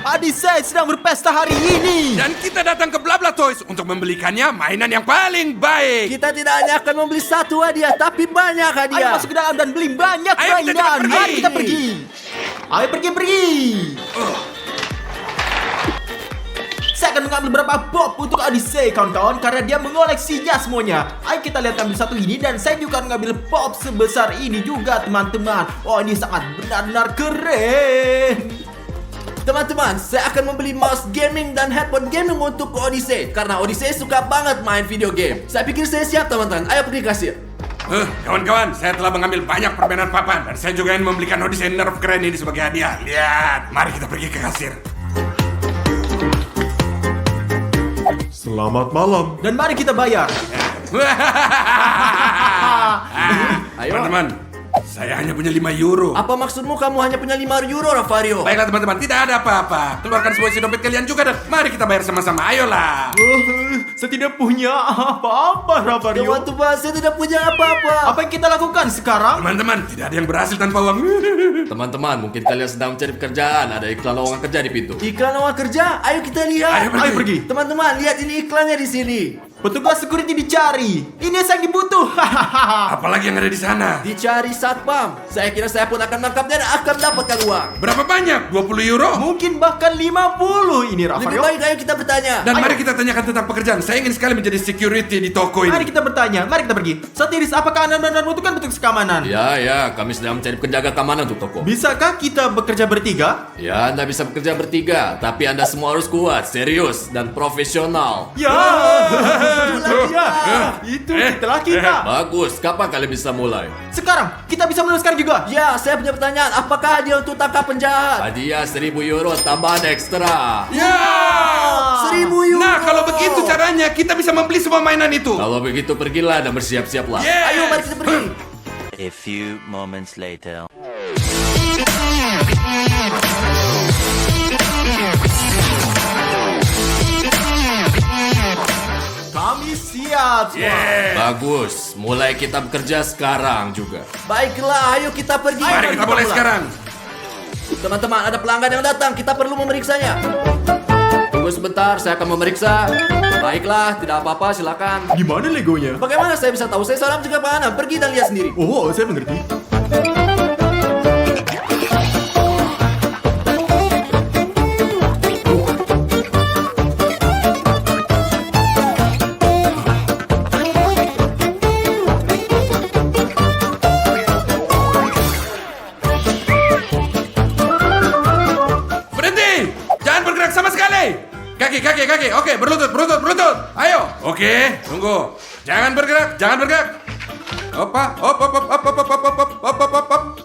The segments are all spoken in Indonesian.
Odyssey sedang berpesta hari ini. Dan kita datang ke BlaBla Toys untuk membelikannya mainan yang paling baik. Kita tidak hanya akan membeli satu hadiah, tapi banyak Ayo hadiah. masuk ke dalam dan beli banyak Ayo, kita mainan. pergi. Mari kita pergi. Ayo pergi. Saya akan mengambil beberapa bob untuk Odyssey kawan-kawan karena dia mengoleksinya semuanya. Ayo kita lihat ambil satu ini dan saya juga mengambil bob sebesar ini juga teman-teman. Oh ini sangat benar-benar keren. Teman-teman, saya akan membeli mouse gaming dan headphone gaming untuk Odyssey karena Odyssey suka banget main video game. Saya pikir saya siap teman-teman. Ayo pergi kasir. Kawan-kawan, saya telah mengambil banyak permainan papan dan saya juga ingin membelikan Odyssey Nerf keren ini sebagai hadiah. Lihat, mari kita pergi ke kasir. Selamat malam. Dan mari kita bayar. Ayo. Teman-teman, saya hanya punya 5 euro. Apa maksudmu kamu hanya punya 5 euro, Ravario? Baiklah teman-teman, tidak ada apa-apa. Keluarkan semua isi dompet kalian juga dan mari kita bayar sama-sama. Ayolah. Saya tidak punya apa-apa Ravario. Teman-teman, saya tidak punya apa-apa. Apa yang kita lakukan sekarang? Teman-teman, tidak ada yang berhasil tanpa uang. Teman-teman, mungkin kalian sedang mencari pekerjaan. Ada iklan lowongan kerja di pintu. Iklan lowongan kerja? Ayo kita lihat. Ayo pergi. Teman-teman, lihat ini iklannya di sini. Petugas security dicari. Ini yang saya dibutuh. Apalagi yang ada di sana? Dicari satpam. Saya kira saya pun akan menangkapnya dan akan dapatkan uang. Berapa banyak? 20 euro? Mungkin bahkan 50 ini Lebih Ravario. baik ayo kita bertanya. Dan Ayo. mari kita tanyakan tentang pekerjaan. Saya ingin sekali menjadi security di toko Mari ini. kita bertanya, mari kita pergi. Satiris, apakah Anda benar-benar membutuhkan petugas keamanan? Ya, kami sedang mencari penjaga keamanan untuk toko. Bisakah kita bekerja bertiga? Ya, Anda bisa bekerja bertiga, tapi Anda semua harus kuat, serius, dan profesional. Ya. Itu itulah kita. Bagus, kapan kalian bisa mulai? Sekarang, kita bisa mulai sekarang juga. Ya, saya punya pertanyaan. Apakah hadiah untuk tangkap penjahat? Hadiah 1000 euro tambahan ekstra. Ya! 1000 euro. Nah, kalau begitu caranya kita bisa membeli semua mainan itu. Kalau begitu pergilah dan bersiap-siaplah. Yes. Ayo, mari kita pergi. A few moments later. Kami siap. Yeah. Bagus, mulai kita bekerja sekarang juga. Baiklah, ayo kita pergi. Mari kita mulai sekarang. Teman-teman, ada pelanggan yang datang. Kita perlu memeriksanya. Tunggu sebentar, saya akan memeriksa. Baiklah, tidak apa-apa, silakan. Gimana legonya? Bagaimana saya bisa tahu? Saya seorang penjaga keamanan. Pergi dan lihat sendiri. Oh, saya mengerti. Berhenti! Jangan bergerak sama sekali. Kaki. Oke, berlutut. Ayo. Oke, tunggu. Jangan bergerak. Hop.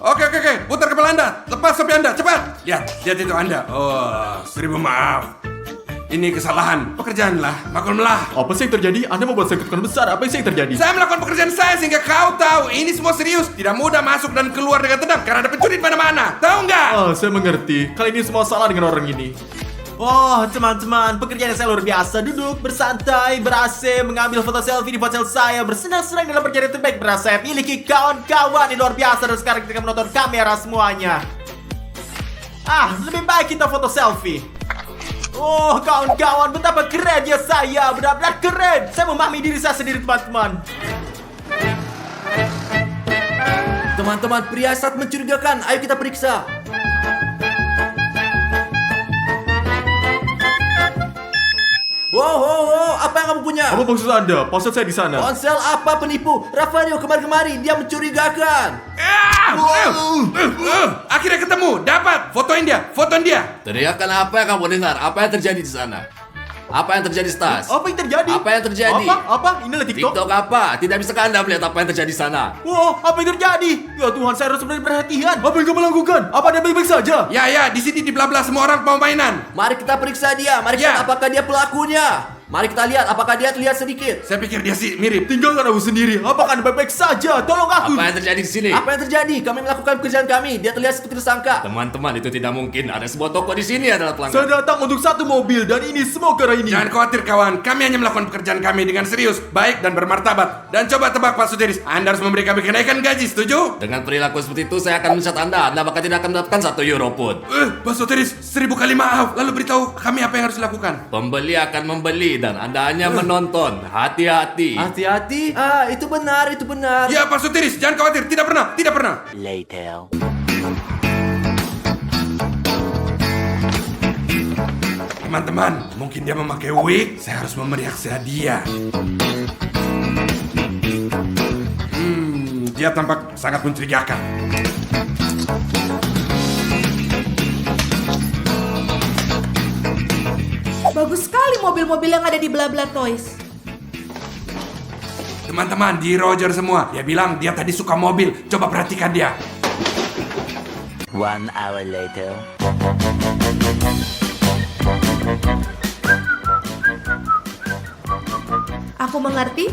Oke. Putar kepala Anda. Lepas topi Anda, cepat. Lihat itu Anda. Oh, 1000 maaf. Ini kesalahan. Pekerjaanlah, maklumlah. Apa sih yang terjadi? Anda membuat saya ketakutan besar. Apa sih yang terjadi? Saya melakukan pekerjaan saya sehingga kau tahu ini semua serius. Tidak mudah masuk dan keluar dengan tenang karena ada pencuri di mana-mana. Tahu nggak? Oh, saya mengerti. Kali ini semua salah dengan orang ini. Oh, teman-teman, pekerjaan saya luar biasa. Duduk, bersantai, ber-AC, mengambil foto selfie di ponsel saya, bersenang-senang dalam perjalanan terbaik beras saya miliki kawan-kawan yang luar biasa. Dan sekarang kita akan menonton kamera semuanya. Lebih baik kita foto selfie. Oh, kawan-kawan, betapa kerennya saya. Benar-benar keren. Saya memahami diri saya sendiri, teman-teman. Teman-teman, pria saat mencurigakan. Ayo kita periksa. Wow, apa yang kamu punya? Apa maksud Anda? Ponsel saya di sana. Ponsel apa penipu? Ravario kemari-kemari, dia mencurigakan. Akhirnya ketemu. Dapat. Fotoin dia. Teriakan apa yang kamu dengar? Apa yang terjadi di sana? Apa yang terjadi, Stas? Apa yang terjadi? Apa yang terjadi? Apa? Inilah TikTok. TikTok apa? Tidak bisakah Anda melihat apa yang terjadi di sana? Wow, apa yang terjadi? Ya Tuhan, saya harus benar perhatian. Apa yang kamu lakukan? Apa Anda baik-baik saja? Ya, di sini di BlaBla semua orang mau mainan. Mari kita periksa dia. Mari Ya. kita apakah dia pelakunya. Mari kita lihat apakah dia terlihat sedikit. Saya pikir dia sih mirip. Tinggalkan aku sendiri. Apakah Anda baik-baik saja? Tolong aku. Apa yang terjadi di sini? Apa yang terjadi? Kami melakukan pekerjaan kami. Dia terlihat seperti tersangka. Teman-teman, itu tidak mungkin. Ada sebuah toko di sini adalah pelanggan. Saya datang untuk satu mobil dan ini semua karena ini. Jangan khawatir kawan, kami hanya melakukan pekerjaan kami dengan serius, baik dan bermartabat. Dan coba tebak Pak Sotiris, Anda harus memberi kami kenaikan gaji, setuju? Dengan perilaku seperti itu, saya akan mencat Anda. Anda bahkan tidak akan mendapatkan 1 euro pun. Pak Sotiris, 1000 kali maaf. Lalu beritahu kami apa yang harus dilakukan. Pembeli akan membeli dan Anda hanya menonton. Hati-hati. Hati-hati. Itu benar, itu benar. Ya Pak Sotiris, jangan khawatir, tidak pernah. Later. Teman-teman, mungkin dia memakai wig. Saya harus memberi hadiah. Dia tampak sangat mencurigakan. Bagus sekali mobil-mobil yang ada di Blabla Toys. Teman-teman, di Roger semua. Dia bilang dia tadi suka mobil. Coba perhatikan dia. 1 hour later. Aku mengerti.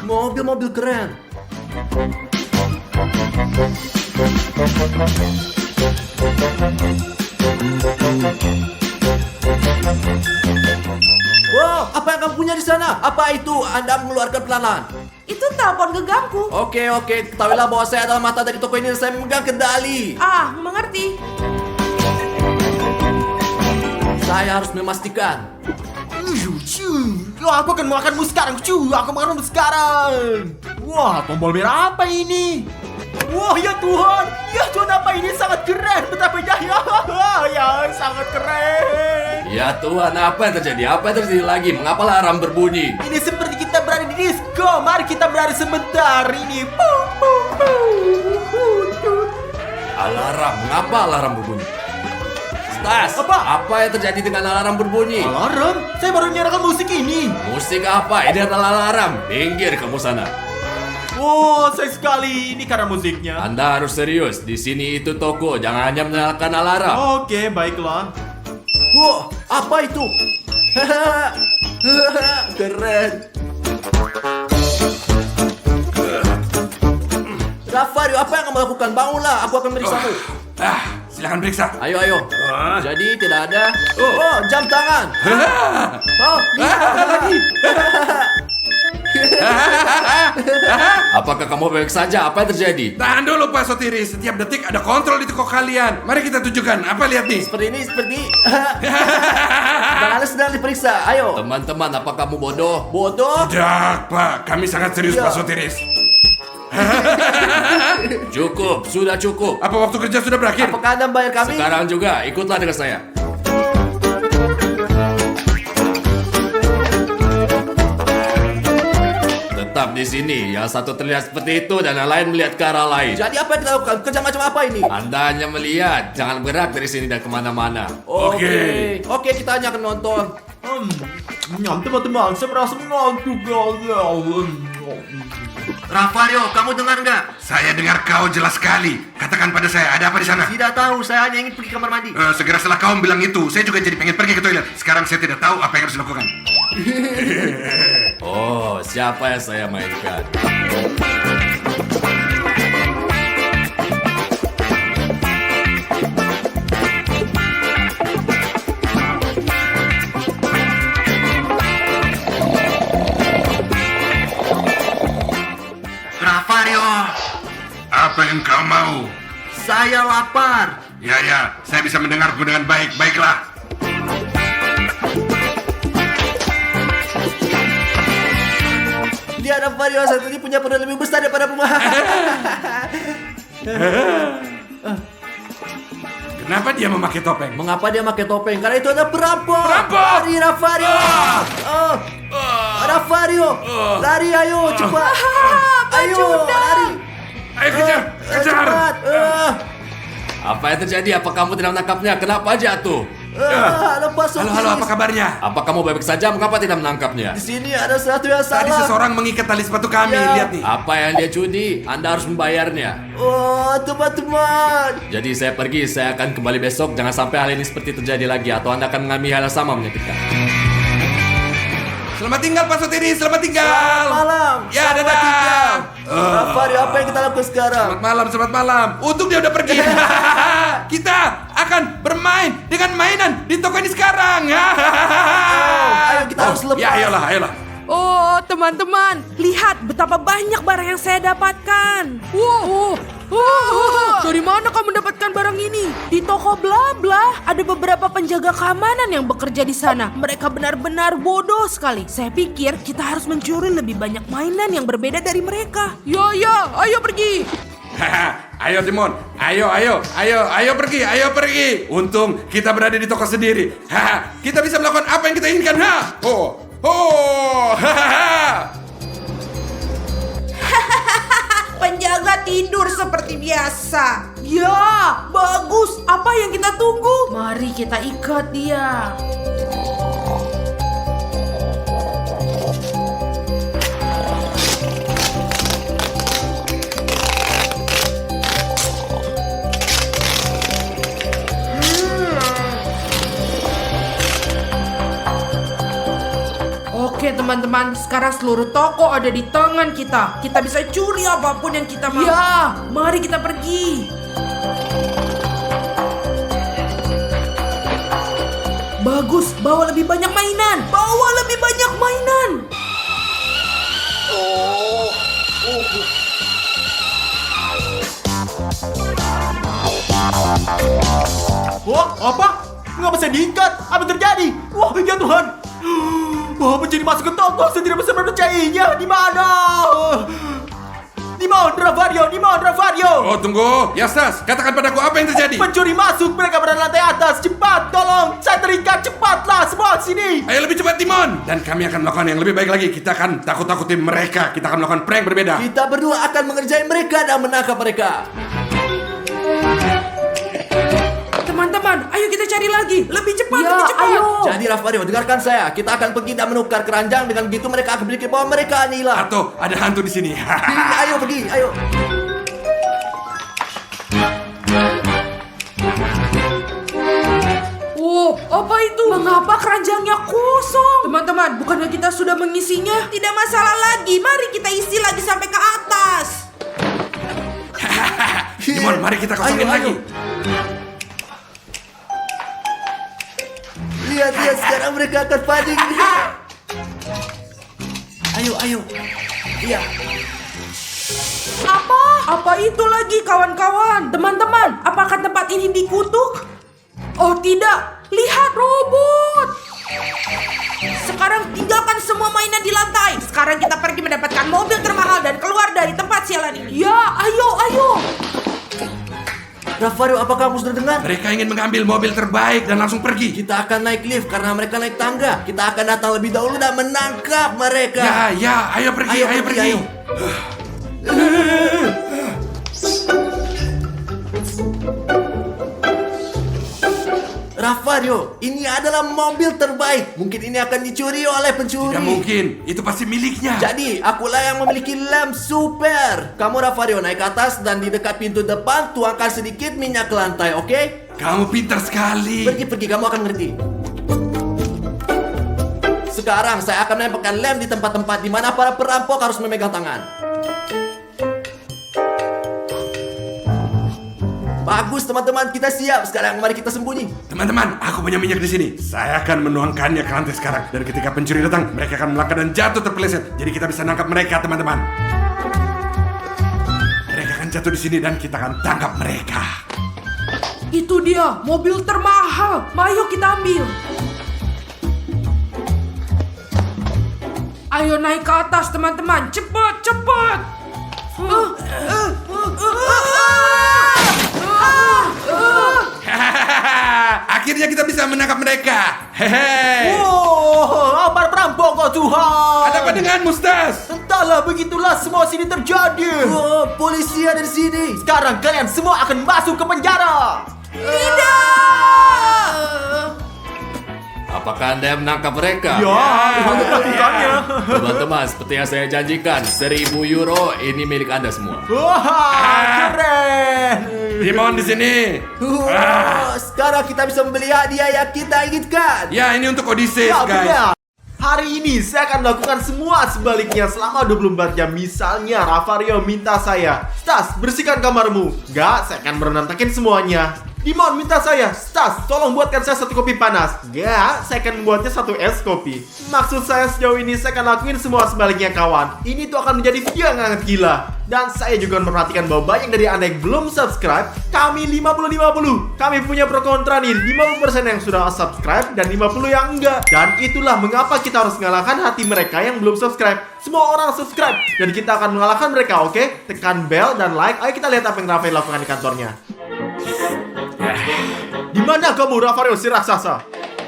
Mobil-mobil keren. Wow, apa yang kamu punya di sana? Apa itu? Anda mengeluarkan pelan-pelan. Itu telepon genggamku. Oke, ketahuilah bahwa saya adalah mata dari toko ini dan saya memegang kendali. Mengerti. Saya harus memastikan. Aku akan makanmu sekarang. Aku makanmu sekarang. Wah, tombol merah apa ini? Wah, ya Tuhan. Ya Tuhan, apa ini? Sangat keren. Betapa indah. Ya, sangat keren. Ya Tuhan, apa yang terjadi? Apa yang terjadi lagi? Mengapa alarm berbunyi? Ini seperti kita berada di disco. Mari kita berada sebentar. Ini. Alarm, mengapa alarm berbunyi? Stas, apa yang terjadi dengan alarm berbunyi? Alarm? Saya baru menyalakan musik ini. Musik apa? Ini adalah alarm. Minggir kamu sana. Oh, sayang sekali. Ini karena musiknya. Anda harus serius. Di sini itu toko. Jangan hanya menyalakan alarm. Oke, baiklah. Wow, apa itu? Keren. Rafario, apa yang kamu lakukan? Bangunlah, aku akan meriksamu. Silakan periksa. Ayo. Jadi tidak ada. Oh, jam tangan. Oh, lihat ada lagi. Apakah kamu baik saja? Apa yang terjadi? Tahan dulu Pak Sotiris. Setiap detik ada kontrol di toko kalian. Mari kita tunjukkan. Apa lihat nih? Seperti ini. Dan Anda sedang diperiksa. Ayo. Teman-teman, apa kamu bodoh? Bodoh. Tidak Pak. Kami sangat serius Iya. Pak Sotiris. Cukup, sudah cukup. Apa waktu kerja sudah berakhir? Apakah Anda membayar kami? Sekarang juga, ikutlah dengan saya. Tetap di sini. Yang satu terlihat seperti itu dan yang lain melihat ke arah lain. Jadi apa yang kita lakukan? Kerja macam apa ini? Anda hanya melihat, jangan bergerak dari sini dan kemana-mana. Oke, kita hanya akan nonton. Teman-teman, saya merasa mengantuk. Rafario, kamu dengar nggak? Saya dengar kau jelas sekali. Katakan pada saya, ada apa di sana? Tidak tahu, saya hanya ingin pergi kamar mandi. Segera setelah kau bilang itu, saya juga jadi pengen pergi ke toilet. Sekarang saya tidak tahu apa yang harus dilakukan. Oh, siapa yang saya mainkan? Rafario, Apa yang kau mau? saya lapar. Ya, saya bisa mendengarmu dengan baik. Baiklah. Lihat Rafario, satu ini punya perut lebih besar daripada rumah. Kenapa dia memakai topeng? Mengapa dia pakai topeng? Karena itu ada perampok. Perampok! Lari Rafario. Rafario, lari ayo cepat. Ayo, lari. Ayo kejar! Cepat. Apa yang terjadi? Apa kamu tidak menangkapnya? Kenapa jatuh? Lepas Halo, apa kabarnya? Apa kamu baik saja? Mengapa tidak menangkapnya? Di sini ada sesuatu yang Tadi salah. seseorang mengikat tali sepatu kami, Ya. lihat nih. Apa yang dia curi? Anda harus membayarnya. Oh, teman-teman. Jadi saya pergi, saya akan kembali besok. Jangan sampai hal ini seperti terjadi lagi, atau Anda akan mengalami hal yang sama menyakitkan. Selamat tinggal Pak Sotiri, selamat tinggal. Malam. Ya, Selamat dadah. tinggal. Fari, apa yang kita lakukan sekarang? Selamat malam. Untung dia udah pergi. Kita akan bermain dengan mainan di toko ini sekarang. Ayo kita harus lepas. Ya, ayolah. Oh, teman-teman, lihat betapa banyak barang yang saya dapatkan. Wow, dari mana kamu mendapatkan barang ini? Di toko bla bla. Ada beberapa penjaga keamanan yang bekerja di sana. Mereka benar-benar bodoh sekali. Saya pikir kita harus mencuri lebih banyak mainan yang berbeda dari mereka. Ya, ayo pergi. Ayo Timon, ayo pergi. Untung kita berada di toko sendiri. Kita bisa melakukan apa yang kita inginkan. Penjaga tidur seperti biasa. Ya, bagus. Apa yang kita tunggu? Mari kita ikat dia. Oke teman-teman, sekarang seluruh toko ada di tangan kita. Kita bisa curi apapun yang kita mau. Ya, mari kita pergi. Bagus, bawa lebih banyak mainan. Wah, apa? Mengapa saya diikat? Apa terjadi? Wah, ya Tuhan. Wah, pencuri masuk ke toko. Saya tidak bisa mempercayainya. Di mana? Di mana, Ravario? Oh, tunggu. Yastas, katakan padaku apa yang terjadi. Pencuri masuk. Mereka berada di lantai atas. Cepat, tolong. Saya terikat. Cepatlah, semua sini. Ayo lebih cepat Timon. Dan kami akan melakukan yang lebih baik lagi. Kita akan takut-takutin mereka. Kita akan melakukan prank berbeda. Kita berdua akan mengerjai mereka dan menangkap mereka. Teman-teman, ayo kita cari lagi. Lebih cepat, Ya, lebih cepat. ayo. Jadi Ravario, dengarkan saya. Kita akan pergi dan menukar keranjang. Dengan begitu mereka akan berpikir bahwa mereka hilang. Atau ada hantu di sini. Ayo pergi, ayo. Oh, apa itu? Mengapa keranjangnya kosong? Teman-teman, bukannya kita sudah mengisinya? Tidak masalah lagi. Mari kita isi lagi sampai ke atas. Timon, mari kita kosongin Ayo, ayo. lagi. Lihat, sekarang mereka akan panik. Ayo. Iya. Apa itu lagi kawan-kawan? Teman-teman, apakah tempat ini dikutuk? Oh tidak, lihat robot. Sekarang tinggalkan semua mainan di lantai. Sekarang kita pergi mendapatkan mobil termahal dan keluar dari tempat sialan ini. Ya, ayo. Ravario, apakah kamu sudah dengar? Mereka ingin mengambil mobil terbaik dan langsung pergi. Kita akan naik lift karena mereka naik tangga. Kita akan datang lebih dahulu dan menangkap mereka. Ya, ayo pergi. Ayo. Ravario, ini adalah mobil terbaik. Mungkin ini akan dicuri oleh pencuri. Tidak mungkin, itu pasti miliknya. Jadi, akulah yang memiliki lem super. Kamu Ravario naik ke atas dan di dekat pintu depan tuangkan sedikit minyak ke lantai, oke? Kamu pintar sekali. Pergi, kamu akan ngerti. Sekarang saya akan menempelkan lem di tempat-tempat di mana para perampok harus memegang tangan. Bagus teman-teman, kita siap. Sekarang mari kita sembunyi. Teman-teman, aku punya minyak di sini. Saya akan menuangkannya ke lantai sekarang. Dan ketika pencuri datang, mereka akan melangkah dan jatuh terpeleset. Jadi kita bisa nangkap mereka, teman-teman. Mereka akan jatuh di sini dan kita akan tangkap mereka. Itu dia, mobil termahal. Ayo kita ambil. Ayo naik ke atas teman-teman. Cepat. Akhirnya kita bisa menangkap mereka. Hehe. Wow, para perampok, oh Tuhan. Ada apa dengan Mustas? Entahlah, begitulah semua sini terjadi. Oh, polisi ada di sini. Sekarang kalian semua akan masuk ke penjara. Tidak. Apakah Anda menangkap mereka? Ya, untuk melakukannya. Teman-teman, seperti yang saya janjikan, 1.000 euro ini milik Anda semua. Wah, keren. Dimon di sini. Sekarang kita bisa membeli hadiah yang kita inginkan. Ya, ini untuk Odysseus, Ya, guys. benar. Hari ini saya akan melakukan semua sebaliknya selama 24 jam. Misalnya Ravario minta saya, Stas, bersihkan kamarmu. Enggak, saya akan berantakin semuanya. Dimon minta saya, Stas, tolong buatkan saya 1 kopi panas. Enggak, saya akan membuatnya 1 es kopi. Maksud saya sejauh ini saya akan lakuin semua sebaliknya, kawan. Ini tuh akan menjadi video yang sangat gila. Dan saya juga memperhatikan bahwa banyak dari Anda yang belum subscribe. Kami 50-50. Kami punya pro kontra nih. 50% yang sudah subscribe dan 50 yang enggak. Dan itulah mengapa kita harus mengalahkan hati mereka yang belum subscribe. Semua orang subscribe dan kita akan mengalahkan mereka, oke? Tekan bell dan like. Ayo kita lihat apa yang Rafael lakukan di kantornya. Di mana kamu, Ravario si raksasa?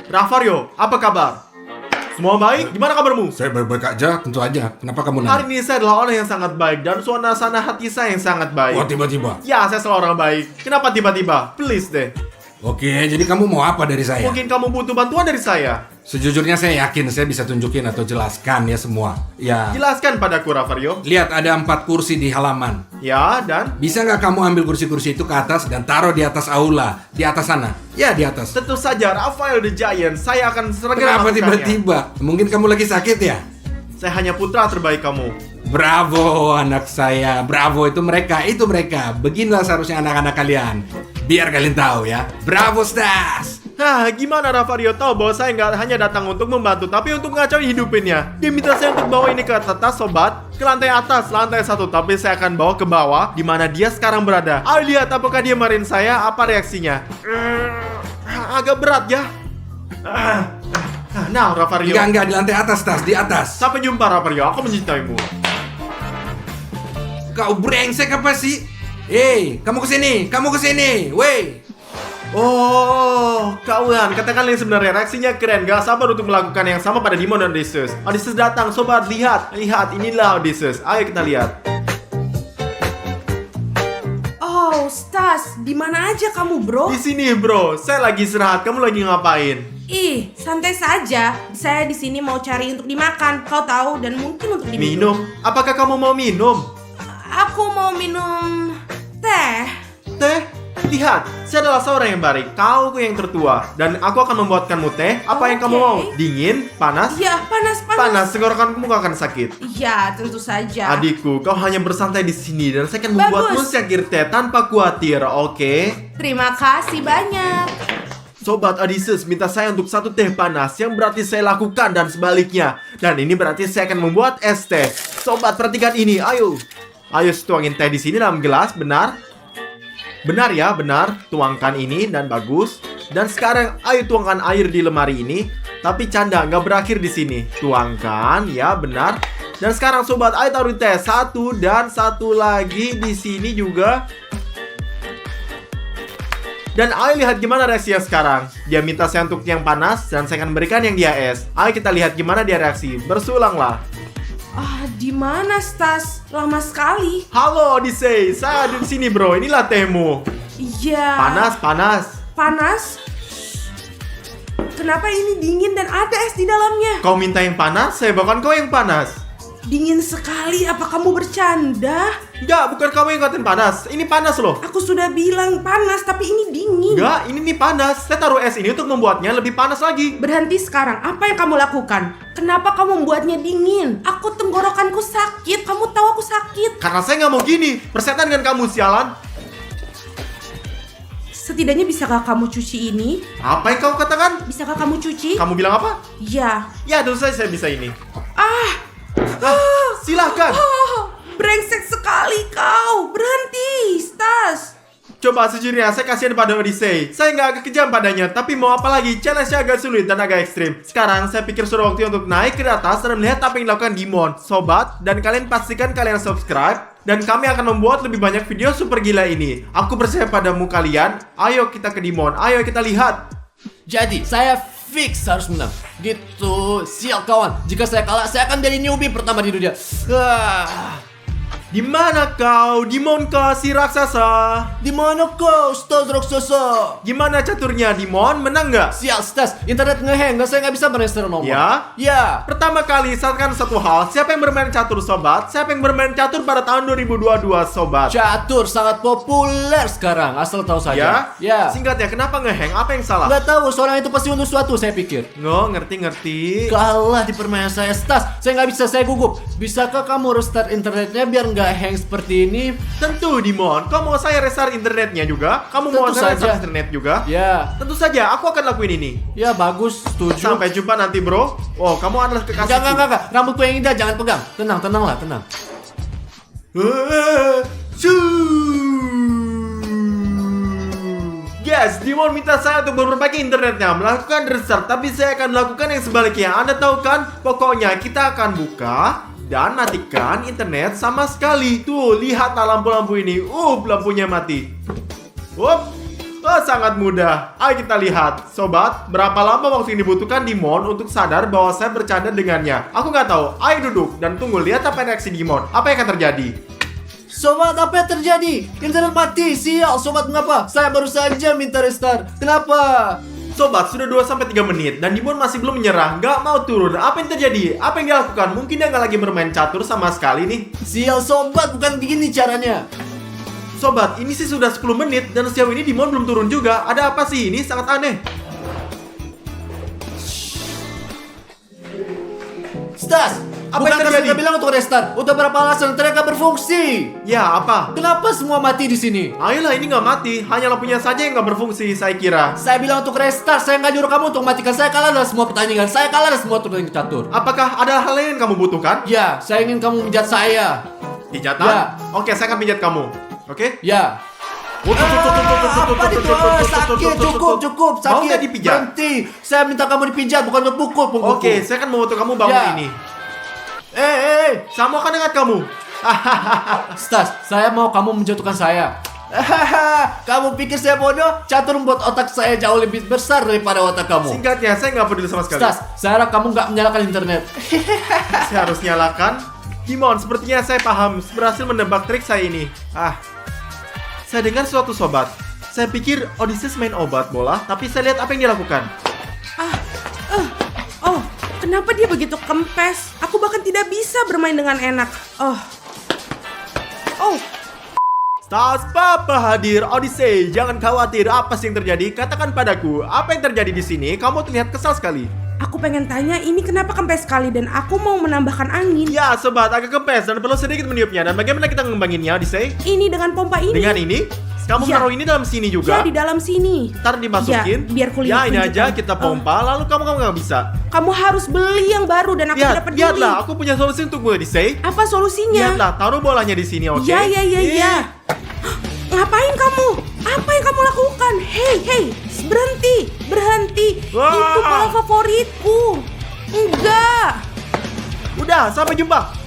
Ravario, apa kabar? Semua baik? Gimana kabarmu? Saya baik-baik aja, tentu aja. Kenapa kamu Hari nanya? ini saya adalah orang yang sangat baik dan suasana hati saya yang sangat baik. Oh, tiba-tiba. Ya, saya selalu orang baik. Kenapa tiba-tiba? Please deh. Oke, jadi kamu mau apa dari saya? Mungkin kamu butuh bantuan dari saya. Sejujurnya saya yakin saya bisa tunjukin atau jelaskan ya semua. Ya, Jelaskan padaku, Ravario. lihat ada 4 kursi di halaman. Ya, dan Bisa nggak kamu ambil kursi-kursi itu ke atas dan taruh di atas aula? Di atas sana. Ya, di atas. tentu saja Raphael the Giant. Saya akan segera Kenapa melakukannya. tiba-tiba? Mungkin kamu lagi sakit ya? Saya hanya putra terbaik kamu. Bravo anak saya, bravo itu mereka. Beginilah seharusnya anak-anak kalian. Biar kalian tahu ya. Bravo Stas. Hah, gimana Ravario tahu bahwa saya nggak hanya datang untuk membantu, tapi untuk ngacauin hidupinnya. Dia minta saya untuk bawa ini ke atas, sobat. Ke lantai atas, lantai 1. Tapi saya akan bawa ke bawah, di mana dia sekarang berada. Ayo lihat apakah dia marahin saya, apa reaksinya. Agak berat ya. Nah, Ravario. Enggak, di lantai atas Stas, di atas. Sampai jumpa, Ravario. Aku mencintaimu. Kau brengsek apa sih? Hei, kamu kesini, wey. Oh, kawan, katakan yang sebenarnya reaksinya keren. Gak sabar untuk melakukan yang sama pada Dimon dan Odysseus. Odysseus datang, sobat, lihat, inilah Odysseus. Ayo kita lihat. Oh, Stas, di mana aja kamu, bro? Di sini, bro. Saya lagi istirahat. Kamu lagi ngapain? Ih, santai saja. Saya di sini mau cari untuk dimakan. Kau tahu, dan mungkin untuk diminum. Minum? Apakah kamu mau minum? Aku mau minum teh. Teh? Lihat, saya adalah seorang yang baik. Kau yang tertua. Dan aku akan membuatkanmu teh. Apa yang kamu Oke. mau? Dingin? Panas? Ya, panas. Panas, tenggorokanmu akan sakit. Ya, tentu saja. Adikku, kau hanya bersantai di sini dan saya akan membuatmu Bagus. secangkir teh tanpa khawatir, oke? Terima kasih banyak. Sobat Odysseus minta saya untuk 1 teh panas yang berarti saya lakukan dan sebaliknya. Dan ini berarti saya akan membuat es teh. Sobat, perhatikan ini, ayo. Ayo tuangin teh di sini dalam gelas, benar? Benar ya, benar. Tuangkan ini dan bagus. Dan sekarang ayo tuangkan air di lemari ini. Tapi canda, nggak berakhir di sini. Tuangkan, ya benar. Dan sekarang sobat, ayo taruh teh 1 dan 1 lagi di sini juga. Dan ayo lihat gimana reaksinya sekarang. Dia minta saya untuk yang panas dan saya akan berikan yang dia es. Ayo kita lihat gimana dia reaksi. Bersulanglah. Ah, di mana, Stas? Lama sekali. Halo Odyssey, saya ada di sini bro. Inilah tehmu. Iya. Panas. Panas? Kenapa ini dingin dan ada es di dalamnya? Kau minta yang panas, saya bawakan kau yang panas. Dingin sekali, apa kamu bercanda? Enggak, bukan kamu yang ngatain panas. Ini panas loh. Aku sudah bilang panas, tapi ini dingin. Enggak, ini nih panas. Saya taruh es ini untuk membuatnya lebih panas lagi. Berhenti sekarang, apa yang kamu lakukan? Kenapa kamu membuatnya dingin? Aku tenggorokanku sakit, kamu tahu aku sakit. Karena saya nggak mau gini. Persetan dengan kamu, sialan. Setidaknya bisakah kamu cuci ini? Apa yang kau katakan? Bisakah kamu cuci? Kamu bilang apa? Ya. Ya, tentu saja saya bisa ini. Ah, Silahkan. brengsek sekali kau. Berhenti, Stas. Coba sejujurnya saya kasihan pada Odyssey. Saya nggak agak kejam padanya, tapi mau apa lagi? Challenge-nya agak sulit dan agak ekstrim. Sekarang saya pikir sudah waktu untuk naik ke atas dan melihat apa yang dilakukan Dimon. Sobat, dan kalian pastikan kalian subscribe. Dan kami akan membuat lebih banyak video super gila ini. Aku percaya padamu kalian. Ayo kita ke Dimon, ayo kita lihat. Jadi, saya fix harus menang. Gitu, sial kawan. Jika saya kalah, saya akan jadi newbie pertama di dunia. Di mana kau, Dimon si raksasa? Di mana kau, Stas raksasa? Gimana caturnya, Dimon? Menang nggak? Sial, Stas. Internet ngehang dan saya nggak bisa meregister nomor. Ya? Ya. Pertama kali, saatkan satu hal. Siapa yang bermain catur, sobat? Siapa yang bermain catur pada tahun 2022, sobat? Catur sangat populer sekarang, asal tahu Ya? saja. Ya. Singkatnya, kenapa ngehang? Apa yang salah? Nggak tahu, seorang itu pasti untuk suatu, saya pikir. Ngerti. Kalah di permainan saya, Stas. Saya nggak bisa, saya gugup. Bisakah kamu restart internetnya biar nggak hang seperti ini? Tentu, Dimon. Kau mau saya restart internetnya juga? Kamu mau Tentu saya saja. restart internet juga? Ya. Tentu saja, aku akan lakuin ini. Ya, bagus. Setuju. Sampai jumpa nanti, bro. Oh, kamu adalah kekasihku. Enggak. Rambutku yang indah, jangan pegang. Tenanglah, tenang. Yes, Dimon minta saya untuk memperbaiki internetnya, melakukan restart, tapi saya akan melakukan yang sebaliknya. Anda tahu kan? Pokoknya kita akan buka dan matikan internet sama sekali. Tuh, lihatlah lampu-lampu ini. Lampunya mati. Sangat mudah. Ayo kita lihat. Sobat, berapa lama waktu yang dibutuhkan Dimon untuk sadar bahwa saya bercanda dengannya? Aku nggak tahu. Ayo duduk dan tunggu lihat apa reaksi Dimon. Apa yang akan terjadi? Sobat, apa yang terjadi? Internet mati, sial. Sobat, mengapa? Saya baru saja minta restart. Kenapa? Sobat, sudah 2-3 menit dan Dimon masih belum menyerah, nggak mau turun. Apa yang terjadi? Apa yang dia lakukan? Mungkin dia nggak lagi bermain catur sama sekali nih. Sial, sobat, bukan begini caranya. Sobat, ini sih sudah 10 menit dan sejauh ini Dimon belum turun juga. Ada apa sih? Ini sangat aneh. Stas, Apa yang bukankah terjadi? saya bilang untuk restart? Udah berapa alasan internet nggak berfungsi? Ya, apa? Kenapa semua mati di sini? Ayolah, ini nggak mati. Hanya lampunya saja yang nggak berfungsi, saya kira. Saya bilang untuk restart, saya nggak nyuruh kamu untuk matikan. Saya kalah dalam semua pertandingan. Saya kalah dalam semua turnamen catur. Apakah ada hal lain yang kamu butuhkan? Ya, saya ingin kamu menjat saya. Pijatan? Ya. Oke, saya akan pijat kamu. Oke? Ya. Apa itu? Sakit, cukup, sakit. Mau nggak dipijat? Berhenti. Saya minta kamu dipijat, bukan untuk pukul punggungku. Oke, saya akan membantu kamu bangun Ya. ini. Sama akan dengar kamu. Stas, saya mau kamu menjatuhkan saya. Kamu pikir saya bodoh? Catur membuat otak saya jauh lebih besar daripada otak kamu. Singkatnya, saya nggak peduli sama sekali. Stas, saya harap kamu nggak menyalakan internet. Saya harus nyalakan. Dimon, sepertinya saya paham. Berhasil menebak trik saya ini. Saya dengar suatu sobat. Saya pikir Odysseus main obat bola, tapi saya lihat apa yang dia lakukan. Oh, kenapa dia begitu kempes? Aku bahkan tidak bisa bermain dengan enak. Oh. Stas, Papa hadir. Odyssey, jangan khawatir. Apa sih yang terjadi? Katakan padaku, apa yang terjadi di sini? Kamu terlihat kesal sekali. Aku pengen tanya ini kenapa kempes sekali dan aku mau menambahkan angin. Ya, sobat, agak kempes dan perlu sedikit meniupnya. Dan bagaimana kita mengembanginnya, Odyssey? Ini dengan pompa ini. Dengan ini? Kamu Ya. taruh ini dalam sini Ya, juga? di dalam sini. Ntar dimasukin. Ya, biar kulit Ya, ini tunjukkan. aja kita pompa. Lalu kamu nggak bisa. Kamu harus beli yang baru dan aku tidak peduli. Lihatlah, aku punya solusi untukmu, Odyssey. Apa solusinya? Lihatlah, taruh bolanya di sini, oke? Ya. Ngapain kamu? Apa yang kamu lakukan? Hei, berhenti. Wah. Itu bola favoritku. Enggak. Udah, sampai jumpa.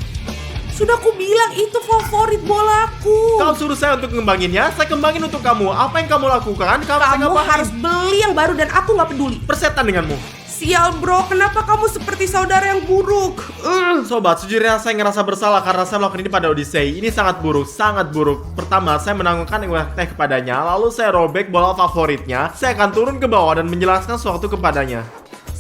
Sudah aku bilang itu favorit bolaku. Kau suruh saya untuk ngembanginnya, saya kembangin untuk kamu. Apa yang kamu lakukan? Saya Kamu ngapain? harus beli yang baru dan aku nggak peduli. Persetan denganmu. Sial bro, kenapa kamu seperti saudara yang buruk? Sobat, sejujurnya saya ngerasa bersalah karena saya melakukan ini pada Odyssey. Ini sangat buruk. Pertama, saya menanggungkan yang teh kepadanya, lalu saya robek bola favoritnya. Saya akan turun ke bawah dan menjelaskan sesuatu kepadanya.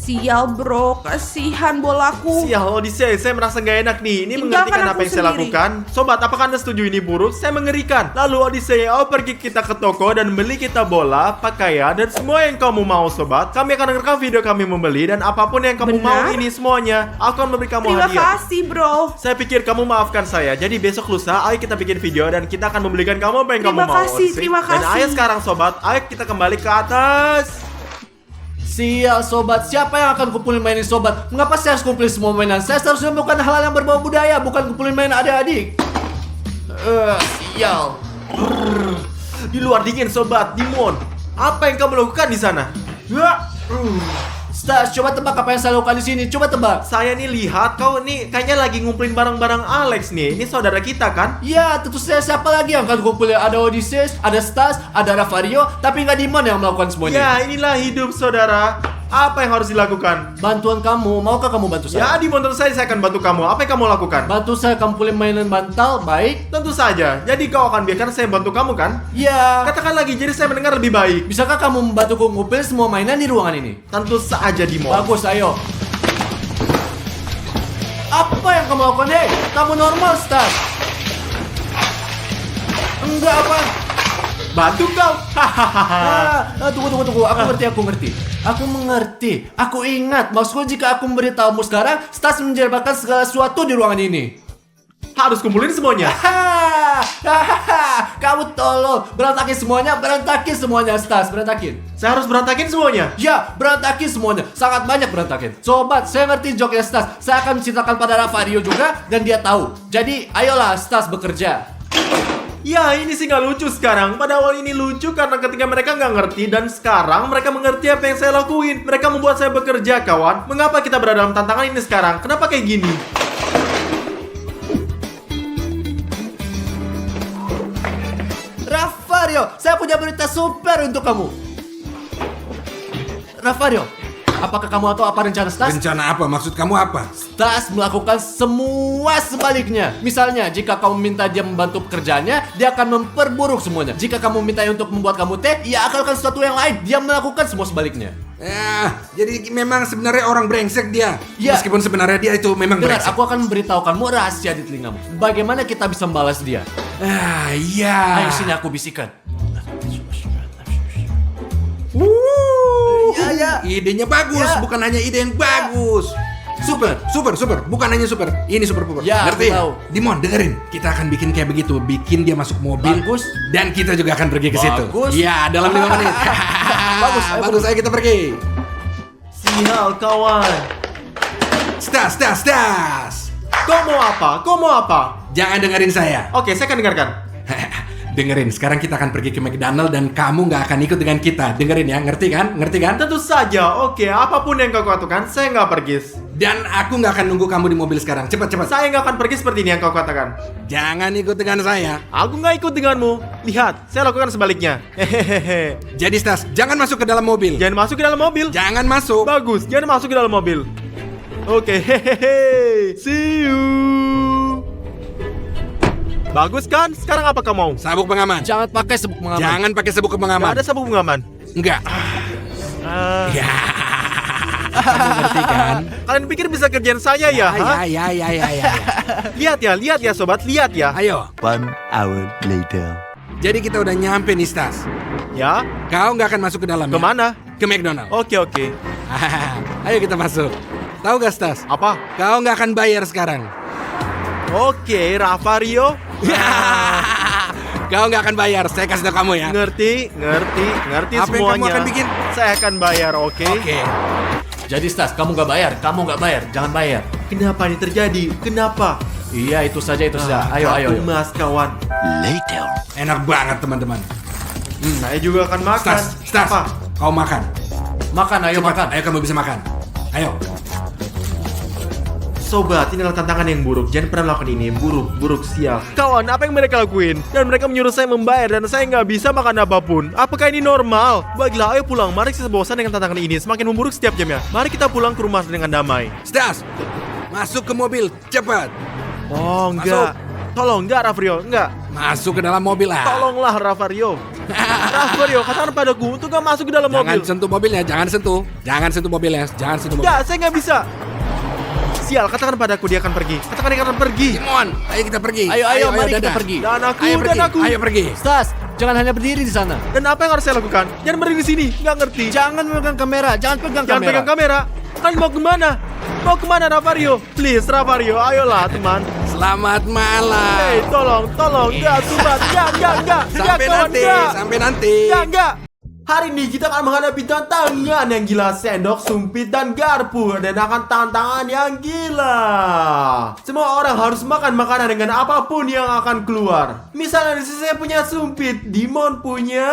Sial bro, kasihan bolaku. Sial, Odyssey, saya merasa gak enak nih. Ini Tinggalkan menghentikan aku apa yang saya sendiri. lakukan. Sobat, apakah Anda setuju ini buruk? Saya mengerikan. Lalu Odyssey, pergi kita ke toko dan beli kita bola, pakaian, dan semua yang kamu mau, sobat. Kami akan merekam video kami membeli dan apapun yang kamu Benar? mau ini semuanya. Aku akan memberi kamu Terima hadiah. kasih bro. Saya pikir kamu maafkan saya. Jadi besok lusa, ayo kita bikin video dan kita akan membelikan kamu apa yang kamu Terima mau. kasih, Odyssey. terima Dan ayo kasih. sekarang, sobat, ayo kita kembali ke atas. Sial sobat, siapa yang akan kumpulin mainan sobat? Mengapa saya harus kumpulin semua mainan? Saya seharusnya melakukan hal yang berbau budaya, bukan kumpulin mainan adik-adik. Sial. Di luar dingin, sobat. Dimon, apa yang kamu lakukan di sana? Stas, coba tebak apa yang saya lakukan di sini. Coba tebak. Saya nih lihat kau nih kayaknya lagi ngumpulin barang-barang Alex nih. Ini saudara kita kan? Ya, tentu saja siapa lagi yang akan kumpulin? Ada Odysseus, ada Stas, ada Ravario, tapi nggak Dimon yang melakukan semuanya. Ya, inilah hidup saudara. Apa yang harus dilakukan? Bantuan kamu, maukah kamu bantu saya? Ya, di motor saya akan bantu kamu. Apa yang kamu lakukan? Bantu saya kamu pulih mainan bantal, baik? Tentu saja. Jadi kau akan biarkan saya bantu kamu kan? Ya. Katakan lagi, jadi saya mendengar lebih baik. Bisakah kamu membantuku ngumpulin semua mainan di ruangan ini? Tentu saja, Dimon. Bagus, ayo. Apa yang kamu lakukan, hei? Kamu normal, Stas. Enggak apa? Bantu kau. Hahaha. Tunggu. Aku mengerti. Aku ingat. Maksudku jika aku memberitahumu sekarang, Stas menjelbakan segala sesuatu di ruangan ini. Harus kumpulin semuanya. Kamu tolol. Berantakin semuanya, Stas. Berantakin. Saya harus berantakin semuanya. Ya, berantakin semuanya. Sangat banyak berantakin. Sobat, saya ngerti joknya Stas. Saya akan menceritakan pada Rafario juga, dan dia tahu. Jadi, ayolah Stas bekerja. Ya, ini sih nggak lucu sekarang. Pada awal ini lucu karena ketika mereka nggak ngerti, dan sekarang mereka mengerti apa yang saya lakuin. Mereka membuat saya bekerja, kawan. Mengapa kita berada dalam tantangan ini sekarang? Kenapa kayak gini? Rafario, saya punya berita super untuk kamu. Rafario, apakah kamu tahu apa rencana Stas? Rencana apa? Maksud kamu apa? Stas melakukan semua sebaliknya. Misalnya, jika kamu minta dia membantu pekerjaannya, dia akan memperburuk semuanya. Jika kamu minta untuk membuat kamu teh, ia akan lakukan sesuatu yang lain. Dia melakukan semua sebaliknya. Ya, jadi memang sebenarnya orang brengsek dia. Ya. Meskipun sebenarnya dia itu memang Dengar, brengsek. aku akan memberitahukanmu rahasia di telingamu. Bagaimana kita bisa membalas dia? Iya. Ayo sini aku bisikan. Ya. Idenya bagus, Ya. bukan hanya ide yang bagus. Super. Bukan hanya super. Ini super. Ya, Ngerti? aku tahu. Dimon, dengerin. Kita akan bikin kayak begitu. Bikin dia masuk mobil. Bagus. Dan kita juga akan pergi ke situ. Bagus. Iya, dalam 5 menit. Bagus. Ayo kita pergi. Sial, kawan. Stas. Kau mau apa? Jangan dengerin saya. Oke, saya akan dengarkan. Dengerin, sekarang kita akan pergi ke McDonald dan kamu nggak akan ikut dengan kita. Dengerin ya, ngerti kan? Tentu saja. Oke, apapun yang kau katakan, saya nggak pergi. Dan aku nggak akan nunggu kamu di mobil sekarang. Cepat. Saya nggak akan pergi seperti ini yang kau katakan. Jangan ikut dengan saya. Aku nggak ikut denganmu. Lihat, saya lakukan sebaliknya. Hehehe. Jadi Stas, jangan masuk ke dalam mobil. Jangan masuk ke dalam mobil. Jangan masuk. Bagus, jangan masuk ke dalam mobil. Oke, hehehe. See you. Bagus kan? Sekarang apa kau mau? Sabuk pengaman. Jangan pakai sabuk pengaman. Jangan pakai sabuk Nggak pengaman. ada sabuk pengaman. Enggak. Ah, Ya. Kamu ngerti kan? Kalian pikir bisa kerjaan saya ya? Hah? Ya. Lihat ya sobat, lihat ya. Ayo. 1 hour later. Jadi kita udah nyampe nih Stas. Ya, Kau nggak akan masuk ke dalam. kemana? Ke McDonald. Oke. Ayo kita masuk. Tahu gak Stas? Apa? Kau nggak akan bayar sekarang. Oke, Rafario. Kau nggak akan bayar. Saya kasih tau kamu ya. Ngerti Apa yang semuanya. kamu akan bikin? Saya akan bayar, oke? Oke. Jadi Stas, kamu nggak bayar. Jangan bayar. Kenapa ini terjadi? Kenapa? Iya, itu saja. Ayo. Mas kawan. Later. Enak banget teman-teman. Saya juga akan makan. Stas. Apa? Kau makan. Makan, ayo Cepat. makan. Ayo kamu bisa makan. Ayo. Sobat, ini adalah tantangan yang buruk. Jangan pernah melakukan ini. Buruk, sial. Kawan, apa yang mereka lakuin? Dan mereka menyuruh saya membayar dan saya nggak bisa makan apapun. Apakah ini normal? Baiklah, ayo pulang. Mari kita bosan dengan tantangan ini. Semakin memburuk setiap jamnya. Mari kita pulang ke rumah dengan damai. Stas. Masuk ke mobil. Cepat. Oh, enggak. Tolong, enggak, Rafario. Enggak. Masuk ke dalam mobil lah. Tolonglah, Rafario. Rafario, katakan padaku untuk gak masuk ke dalam Jangan mobil. sentuh mobilnya. Jangan sentuh mobilnya. Jangan sentuh mobil. Enggak, saya nggak bisa. Sial, katakan padaku dia akan pergi. Katakan dia akan pergi. Dimon, ayo kita pergi. Ayo, mari kita dadah. pergi. Dan aku, Ayo pergi. dan aku. Ayo pergi. Stas, jangan hanya berdiri di sana. Dan apa yang harus saya lakukan? Jangan berdiri di sini. Nggak ngerti. Jangan memegang kamera. Jangan pegang Jangan kamera. pegang kamera. Kalian mau kemana? Mau kemana, Rafario? Please, Rafario. Ayolah, teman. Selamat malam. Hey, tolong. Enggak, sobat. Enggak. Sampai kawan, nanti. enggak. Sampai nanti. Enggak. Hari ini kita akan menghadapi tantangan yang gila, sendok, sumpit, dan garpu. Dan akan tantangan yang gila. Semua orang harus makan makanan dengan apapun yang akan keluar. Misalnya di sini saya punya sumpit, Dimon punya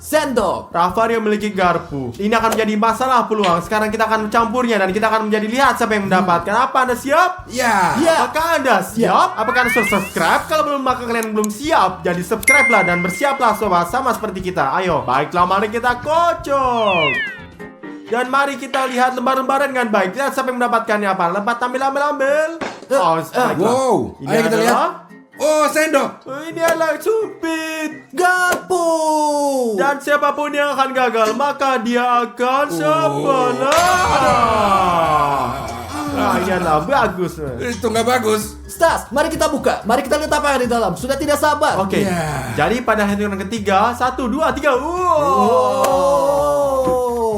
Sendok. Rafario memiliki garpu. Ini akan menjadi masalah peluang. Sekarang kita akan mencampurnya dan kita akan menjadi lihat siapa yang mendapatkan. Apa Anda siap? Ya. Apakah Anda siap? Apakah Anda sudah subscribe? Kalau belum, maka kalian belum siap. Jadi subscribe lah dan bersiaplah sobat, sama seperti kita. Ayo, baiklah, mari kita kocok. Dan mari kita lihat lembar-lembaran dengan baik. Lihat siapa yang mendapatkannya apa. Lepas ambil. Oh, baiklah. Wow, Ini ayo kita lihat. adalah- Oh, sendok. Ini adalah sumpit. Garpu. Dan siapapun yang akan gagal, maka dia akan Nah, iyalah, bagus. Itu nggak bagus. Stas, mari kita buka. Mari kita lihat apa yang ada di dalam. Sudah tidak sabar. Oke, Ya. jadi pada hitungan ketiga, 1, 2, 3. Oh.